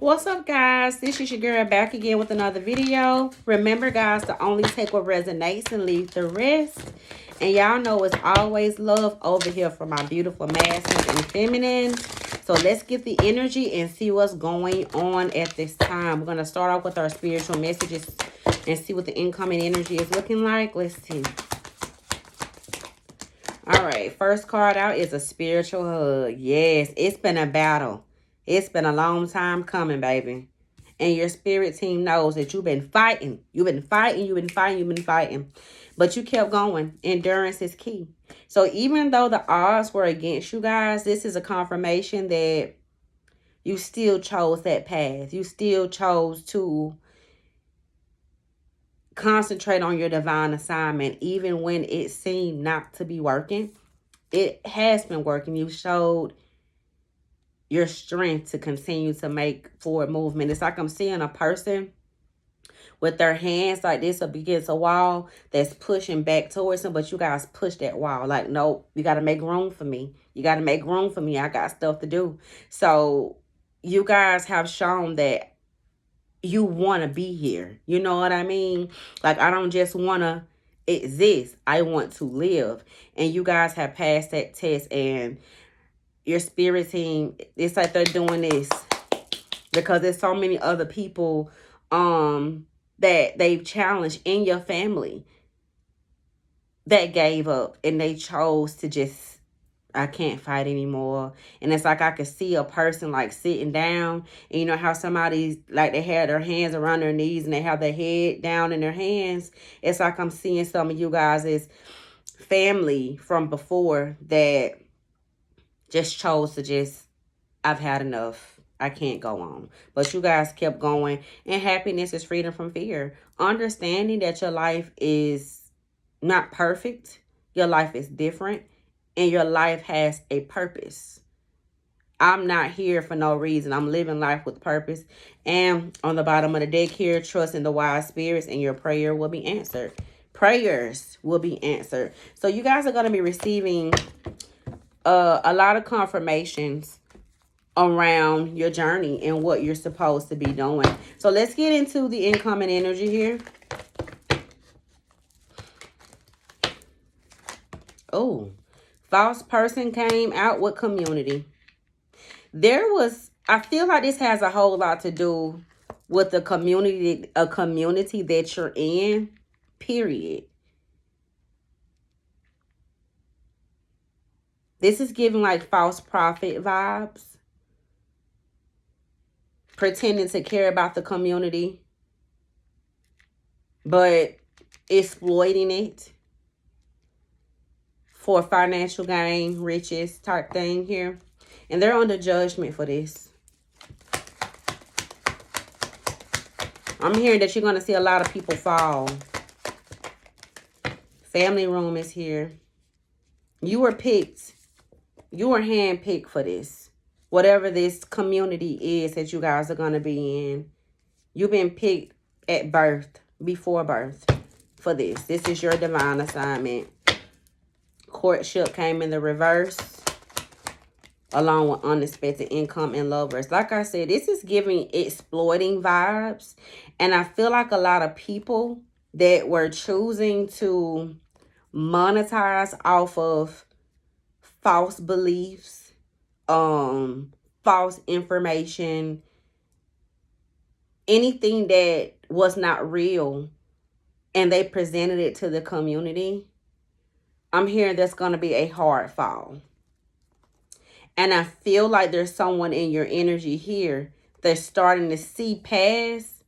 What's up, guys? This is your girl back again with another video. Remember, guys, to only take what resonates and leave the rest. And y'all know it's always love over here for my beautiful masculines and feminines. So let's get the energy and see what's going on at this time. We're going to start off with our spiritual messages and see what the incoming energy is looking like. Let's see. All right, first card out is a spiritual hug. Yes, it's been a battle. It's been a long time coming, baby. And your spirit team knows that you've been fighting. You've been fighting. But you kept going. Endurance is key. So even though the odds were against you guys, this is a confirmation that you still chose that path. You still chose to concentrate on your divine assignment, even when it seemed not to be working. It has been working. You showed your strength to continue to make forward movement. It's like I'm seeing a person with their hands like this up against a wall that's pushing back towards them, but you guys push that wall. Like, nope, you got to make room for me. You got to make room for me. I got stuff to do. So you guys have shown that you want to be here. You know what I mean? Like, I don't just want to exist. I want to live. And you guys have passed that test, and your spirit team, it's like they're doing this because there's so many other people that they've challenged in your family that gave up, and they chose to just, I can't fight anymore. And it's like I could see a person like sitting down, and you know how somebody's like they had their hands around their knees and they have their head down in their hands. It's like I'm seeing some of you guys as family from before that just chose to just, I've had enough. I can't go on. But you guys kept going. And happiness is freedom from fear. Understanding that your life is not perfect. Your life is different. And your life has a purpose. I'm not here for no reason. I'm living life with purpose. And on the bottom of the deck here, trust in the wise spirits and your prayer will be answered. Prayers will be answered. So you guys are going to be receiving a lot of confirmations around your journey and what you're supposed to be doing. So let's get into the incoming energy here. Oh, false person came out with community. I feel like this has a whole lot to do with a community that you're in, period. This is giving like false prophet vibes. Pretending to care about the community, but exploiting it for financial gain, riches type thing here. And they're under judgment for this. I'm hearing that you're going to see a lot of people fall. Family room is here. You were picked. You were handpicked for this. Whatever this community is that you guys are going to be in. You've been picked at birth, before birth, for this. This is your divine assignment. Courtship came in the reverse, along with unexpected income and lovers. Like I said, this is giving exploiting vibes. And I feel like a lot of people that were choosing to monetize off of false beliefs, false information, anything that was not real, and they presented it to the community, I'm hearing there's going to be a hard fall. And I feel like there's someone in your energy here that's starting to see past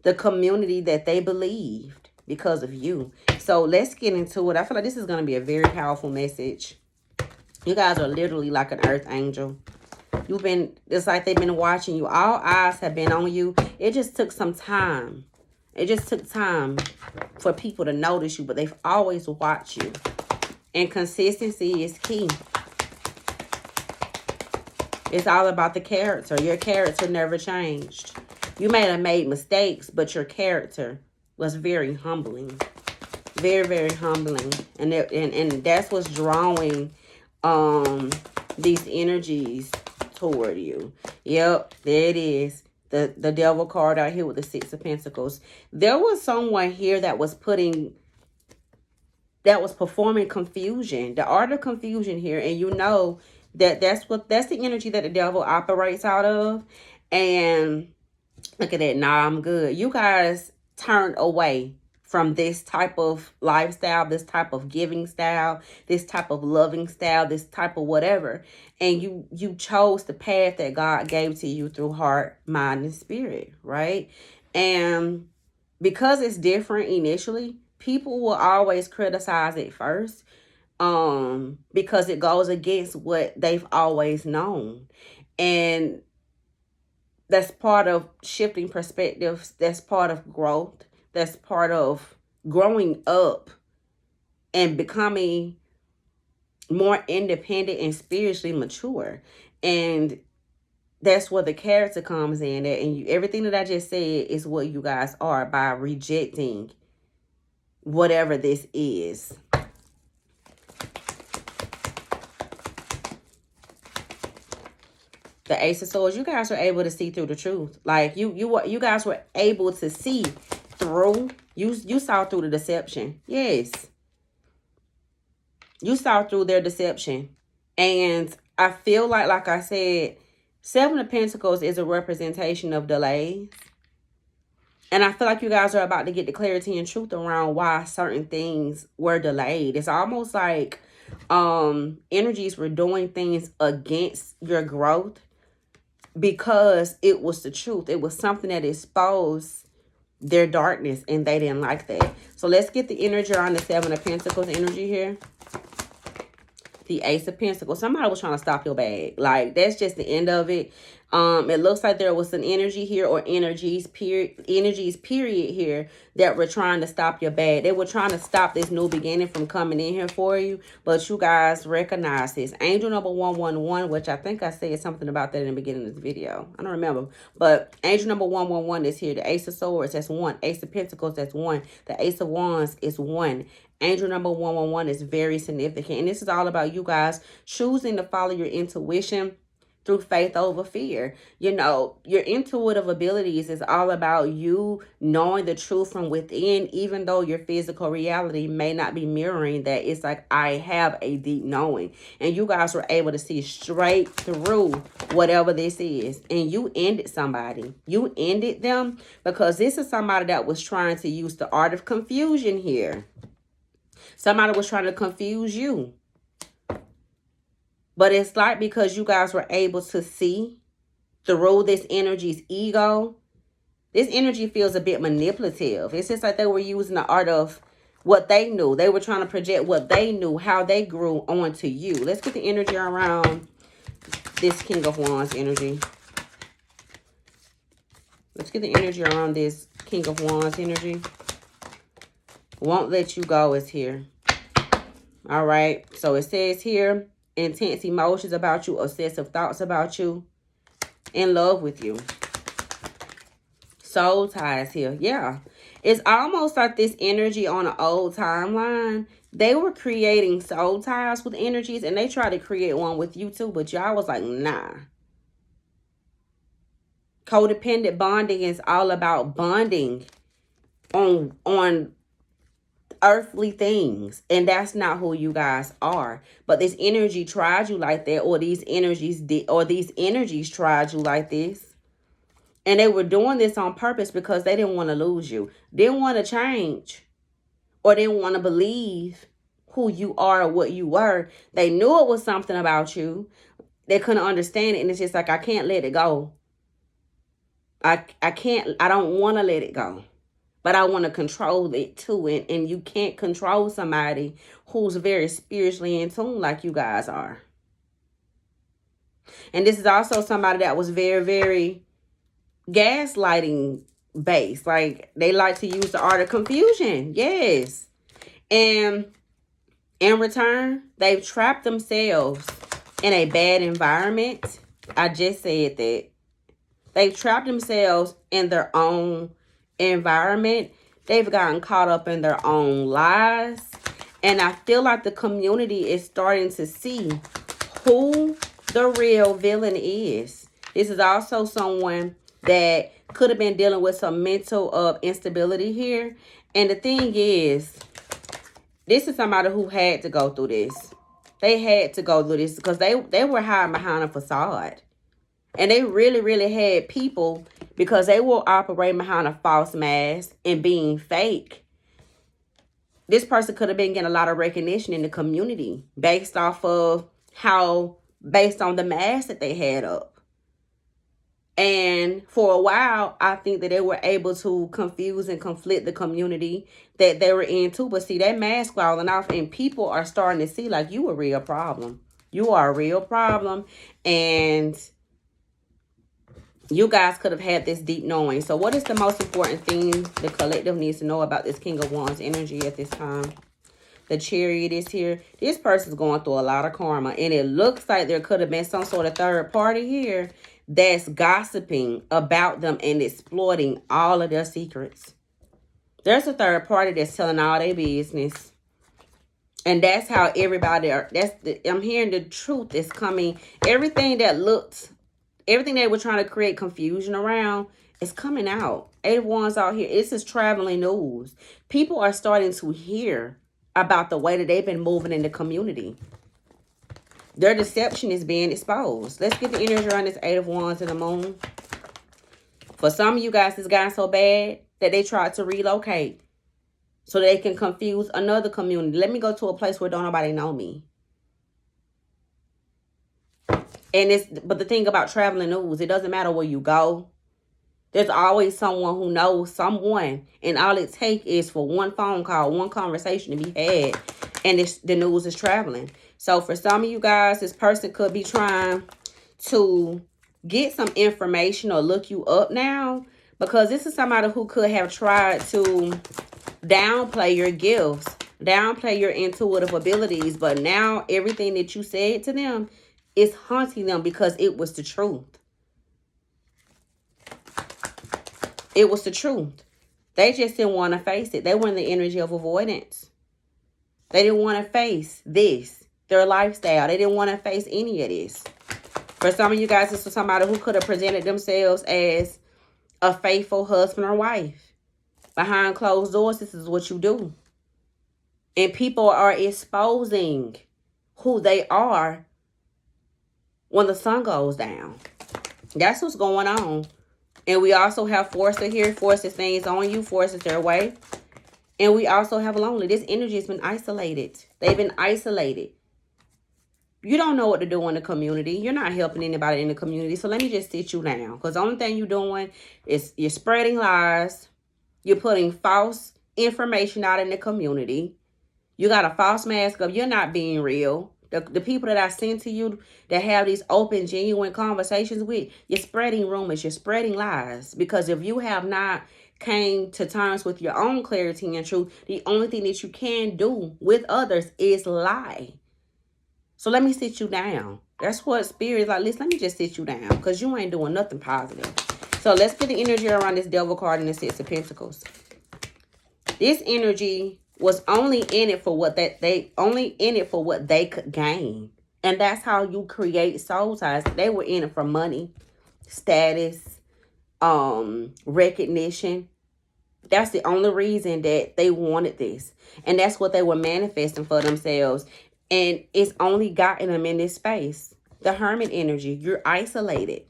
the community that they believed because of you. So let's get into it. I feel like this is going to be a very powerful message. You guys are literally like an earth angel. It's like they've been watching you. All eyes have been on you. It just took some time. It just took time for people to notice you, but they've always watched you. And consistency is key. It's all about the character. Your character never changed. You may have made mistakes, but your character was very humbling. Very, very humbling. And that's what's drawing these energies toward you. Yep, there it is. The devil card out here with the Six of Pentacles. There was someone here that was performing confusion, the art of confusion here. And you know that's the energy that the devil operates out of. And look at that. Nah, I'm good. You guys turned away from this type of lifestyle, this type of giving style, this type of loving style, this type of whatever. And you chose the path that God gave to you through heart, mind, and spirit, right? And because it's different initially, people will always criticize it first, because it goes against what they've always known. And that's part of shifting perspectives. That's part of growth. That's part of growing up and becoming more independent and spiritually mature. And that's where the character comes in. And everything that I just said is what you guys are by rejecting whatever this is. The Ace of Swords, you guys were able to see through the truth. Like you guys were able to see through. You saw through the deception. Yes. You saw through their deception. And I feel like I said, Seven of Pentacles is a representation of delays. And I feel like you guys are about to get the clarity and truth around why certain things were delayed. It's almost like energies were doing things against your growth because it was the truth. It was something that exposed their darkness and they didn't like that. So let's get the energy on the Seven of Pentacles energy here. The Ace of Pentacles. Somebody was trying to stop your bag. Like, that's just the end of it. It looks like there was an energy here, or energies period here, that were trying to stop your bag. They were trying to stop this new beginning from coming in here for you. But you guys recognize this. Angel number 111, which I think I said something about that in the beginning of this video. I don't remember. But angel number 111 is here. The Ace of Swords, that's 1. Ace of Pentacles, that's 1. The Ace of Wands is 1. Angel number 111 is very significant. And this is all about you guys choosing to follow your intuition through faith over fear. You know, your intuitive abilities is all about you knowing the truth from within, even though your physical reality may not be mirroring that. It's like, I have a deep knowing. And you guys were able to see straight through whatever this is. And you ended somebody. You ended them because this is somebody that was trying to use the art of confusion here. Somebody was trying to confuse you. But it's like because you guys were able to see through this energy's ego, this energy feels a bit manipulative. It's just like they were using the art of what they knew. They were trying to project what they knew, how they grew onto you. Let's get the energy around this King of Wands energy. Let's get the energy around this King of Wands energy. Won't let you go is here. All right. So it says here, intense emotions about you, obsessive thoughts about you, in love with you. Soul ties here. Yeah. It's almost like this energy on an old timeline. They were creating soul ties with energies and they tried to create one with you too, but y'all was like, nah. Codependent bonding is all about bonding on earthly things, and that's not who you guys are. But this energy tried you like that, or these energies tried you like this, and they were doing this on purpose because they didn't want to lose you, didn't want to change, or didn't want to believe who you are or what you were. They knew it was something about you. They couldn't understand it, and it's just like, I can't let it go. I don't want to let it go. But I want to control it too. And you can't control somebody who's very spiritually in tune like you guys are. And this is also somebody that was very, very gaslighting based. Like, they like to use the art of confusion. Yes. And in return, they've trapped themselves in a bad environment. I just said that. They've trapped themselves in their own environment. They've gotten caught up in their own lies. And I feel like the community is starting to see who the real villain is. This is also someone that could have been dealing with some mental instability here. And the thing is, this is somebody who had to go through this. They had to go through this because they were hiding behind a facade. And they really, really had people, because they were operating behind a false mask and being fake. This person could have been getting a lot of recognition in the community based on the mask that they had up. And for a while, I think that they were able to confuse and conflict the community that they were into. But see, that mask falling off, and people are starting to see, like, you a real problem. You are a real problem. And you guys could have had this deep knowing. So what is the most important thing the collective needs to know about this King of Wands energy at this time? The Chariot is here. This person's going through a lot of karma. And it looks like there could have been some sort of third party here that's gossiping about them and exploiting all of their secrets. There's a third party that's telling all their business. And that's how everybody I'm hearing the truth is coming. Everything they were trying to create confusion around is coming out. 8 of Wands out here. This is traveling news. People are starting to hear about the way that they've been moving in the community. Their deception is being exposed. Let's get the energy around this 8 of Wands and the Moon. For some of you guys, it's gotten so bad that they tried to relocate so they can confuse another community. Let me go to a place where don't nobody know me. But the thing about traveling news, it doesn't matter where you go. There's always someone who knows someone. And all it takes is for one phone call, one conversation to be had. And the news is traveling. So for some of you guys, this person could be trying to get some information or look you up now. Because this is somebody who could have tried to downplay your gifts, downplay your intuitive abilities. But now everything that you said to them is haunting them because it was the truth. It was the truth. They just didn't want to face it. They were in the energy of avoidance. They didn't want to face this, their lifestyle. They didn't want to face any of this. For some of you guys, this was somebody who could have presented themselves as a faithful husband or wife. Behind closed doors, this is what you do. And people are exposing who they are when the sun goes down. That's what's going on. And we also have Forcer here. Forces things on you. Forces their way. And we also have Lonely. This energy has been isolated. They've been isolated. You don't know what to do in the community. You're not helping anybody in the community. So let me just sit you down. Because the only thing you're doing is you're spreading lies. You're putting false information out in the community. You got a false mask up. You're not being real. The people that I send to you that have these open, genuine conversations with, you're spreading rumors. You're spreading lies. Because if you have not came to terms with your own clarity and truth, the only thing that you can do with others is lie. So let me sit you down. That's what Spirit is like. Listen, let me just sit you down because you ain't doing nothing positive. So let's get the energy around this Devil card and the Six of Pentacles. This energy was only in it for what they could gain. And that's how you create soul ties. They were in it for money, status, recognition. That's the only reason that they wanted this. And that's what they were manifesting for themselves. And it's only gotten them in this space. The Hermit energy. You're isolated.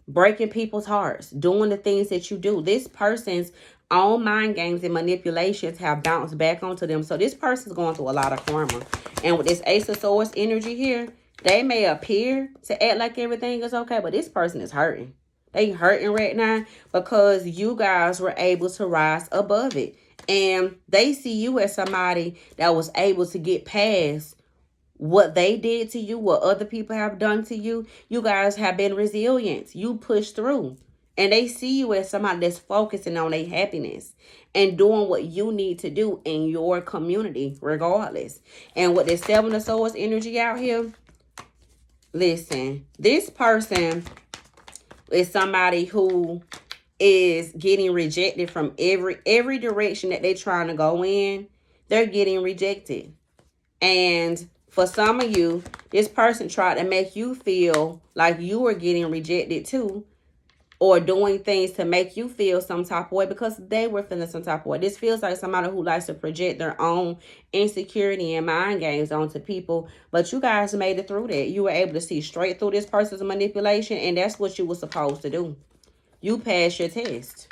Breaking people's hearts. Doing the things that you do. This person's own mind games and manipulations have bounced back onto them. So this person's going through a lot of karma. And with this Ace of Swords energy here, they may appear to act like everything is okay, but this person is hurting. They hurting right now because you guys were able to rise above it. And they see you as somebody that was able to get past what they did to you, what other people have done to you. You guys have been resilient. You pushed through. And they see you as somebody that's focusing on their happiness and doing what you need to do in your community regardless. And with this Seven of Swords energy out here, listen, this person is somebody who is getting rejected from every direction that they're trying to go in. They're getting rejected. And For some of you, this person tried to make you feel like you were getting rejected too, or doing things to make you feel some type of way because they were feeling some type of way. This feels like somebody who likes to project their own insecurity and mind games onto people. But you guys made it through that. You were able to see straight through this person's manipulation, and that's what you were supposed to do. You passed your test.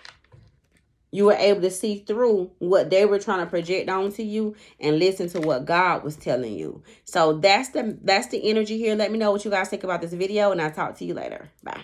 You were able to see through what they were trying to project onto you and listen to what God was telling you. So that's the energy here. Let me know what you guys think about this video, and I'll talk to you later. Bye.